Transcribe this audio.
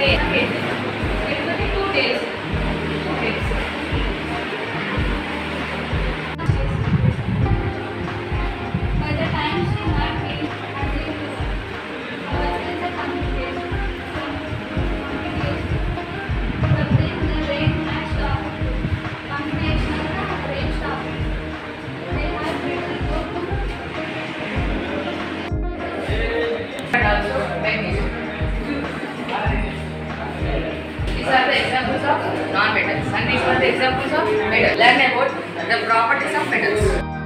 It will be 2 days. 2 days. By the time she had been as usual, our skills are communication. But then the rain matched up. Communication arranged up. They had better work. And also techniques. These are the examples of non-metals and these are the examples of metals. Learn about the properties of metals.